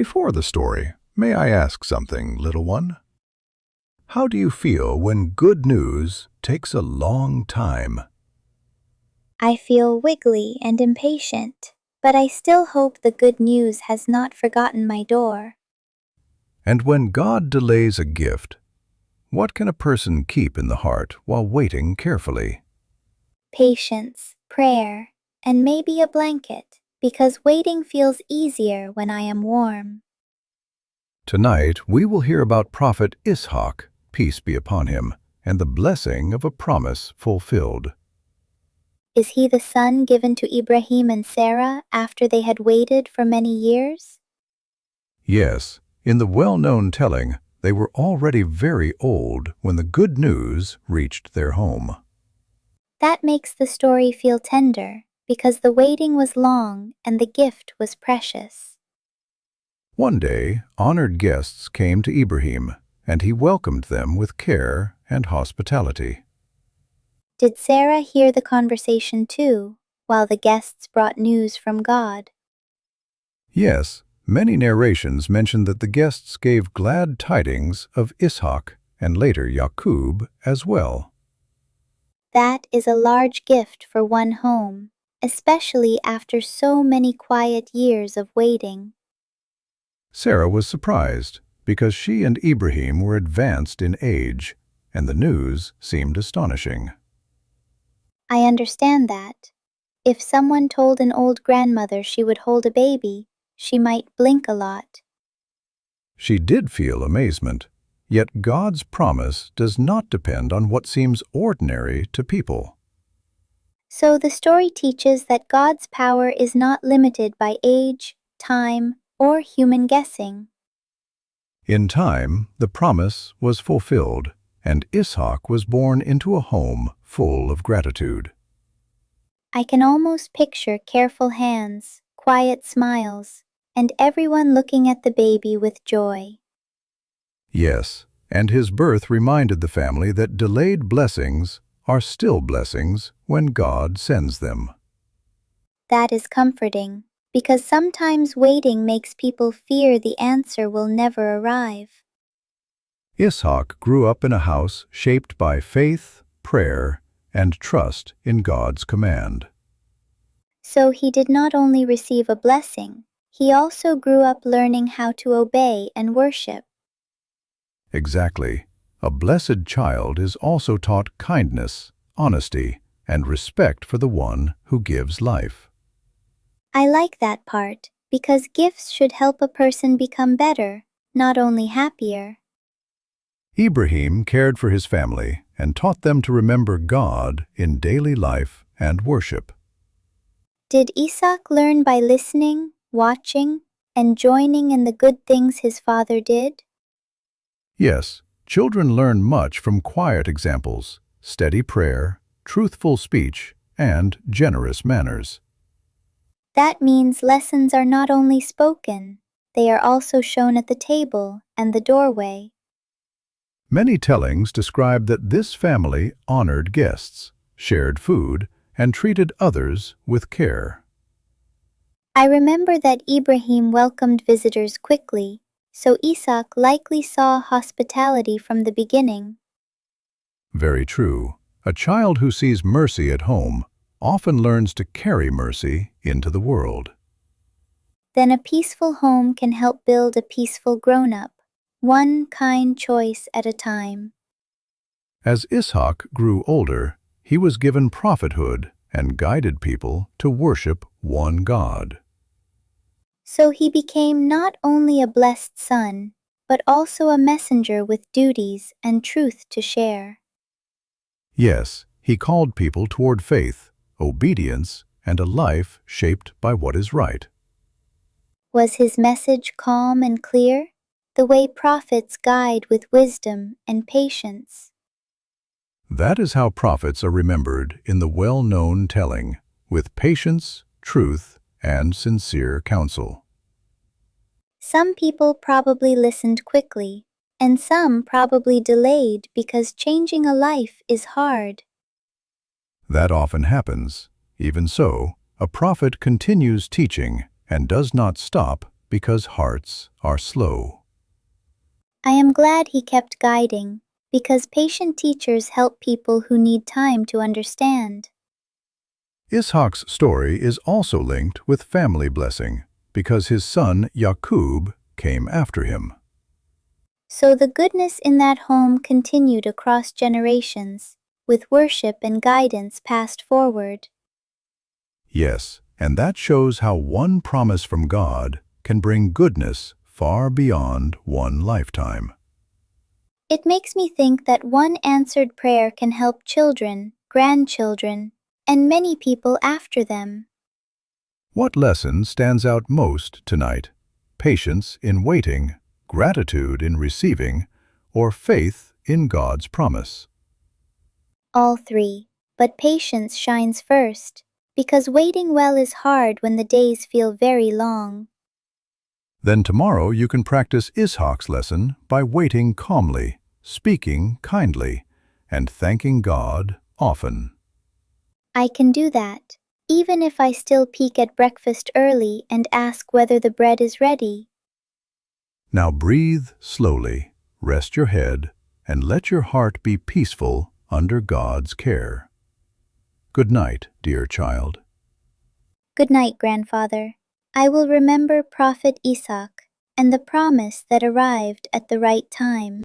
Before the story, may I ask something, little one? How do you feel when good news takes a long time? I feel wiggly and impatient, but I still hope the good news has not forgotten my door. And when God delays a gift, what can a person keep in the heart while waiting carefully? Patience, prayer, and maybe a blanket, because waiting feels easier when I am warm. Tonight, we will hear about Prophet Ishaq, peace be upon him, and the blessing of a promise fulfilled. Is he the son given to Ibrahim and Sarah after they had waited for many years? Yes, in the well-known telling, they were already very old when the good news reached their home. That makes the story feel tender, because the waiting was long and the gift was precious. One day, honored guests came to Ibrahim, and he welcomed them with care and hospitality. Did Sarah hear the conversation too, while the guests brought news from God? Yes, many narrations mention that the guests gave glad tidings of Ishaq and later Yaqub as well. That is a large gift for one home, especially after so many quiet years of waiting. Sarah was surprised because she and Ibrahim were advanced in age, and the news seemed astonishing. I understand that. If someone told an old grandmother she would hold a baby, she might blink a lot. She did feel amazement, yet God's promise does not depend on what seems ordinary to people. So the story teaches that God's power is not limited by age, time, or human guessing. In time, the promise was fulfilled, and Ishaq was born into a home full of gratitude. I can almost picture careful hands, quiet smiles, and everyone looking at the baby with joy. Yes, and his birth reminded the family that delayed blessings are still blessings when God sends them. That is comforting, because sometimes waiting makes people fear the answer will never arrive. Ishaq grew up in a house shaped by faith, prayer, and trust in God's command. So he did not only receive a blessing, he also grew up learning how to obey and worship. Exactly. A blessed child is also taught kindness, honesty, and respect for the one who gives life. I like that part, because gifts should help a person become better, not only happier. Ibrahim cared for his family and taught them to remember God in daily life and worship. Did Ishaq learn by listening, watching, and joining in the good things his father did? Yes, children learn much from quiet examples, steady prayer, truthful speech, and generous manners. That means lessons are not only spoken, they are also shown at the table and the doorway. Many tellings describe that this family honored guests, shared food, and treated others with care. I remember that Ibrahim welcomed visitors quickly, so Ishaq likely saw hospitality from the beginning. Very true. A child who sees mercy at home often learns to carry mercy into the world. Then a peaceful home can help build a peaceful grown-up, one kind choice at a time. As Ishaq grew older, he was given prophethood and guided people to worship one God. So he became not only a blessed son, but also a messenger with duties and truth to share. Yes, he called people toward faith, obedience, and a life shaped by what is right. Was his message calm and clear, the way prophets guide with wisdom and patience? That is how prophets are remembered in the well-known telling, with patience, truth, and sincere counsel. Some people probably listened quickly, and some probably delayed because changing a life is hard. That often happens. Even so, a prophet continues teaching and does not stop because hearts are slow. I am glad he kept guiding, because patient teachers help people who need time to understand. Ishaq's story is also linked with family blessing, because his son Yaqub came after him. So the goodness in that home continued across generations, with worship and guidance passed forward. Yes, and that shows how one promise from God can bring goodness far beyond one lifetime. It makes me think that one answered prayer can help children, grandchildren, and many people after them. What lesson stands out most tonight? Patience in waiting, gratitude in receiving, or faith in God's promise? All three, but patience shines first, because waiting well is hard when the days feel very long. Then tomorrow you can practice Ishaq's lesson by waiting calmly, speaking kindly, and thanking God often. I can do that, even if I still peek at breakfast early and ask whether the bread is ready. Now breathe slowly, rest your head, and let your heart be peaceful under God's care. Good night, dear child. Good night, grandfather. I will remember Prophet Ishaq and the promise that arrived at the right time.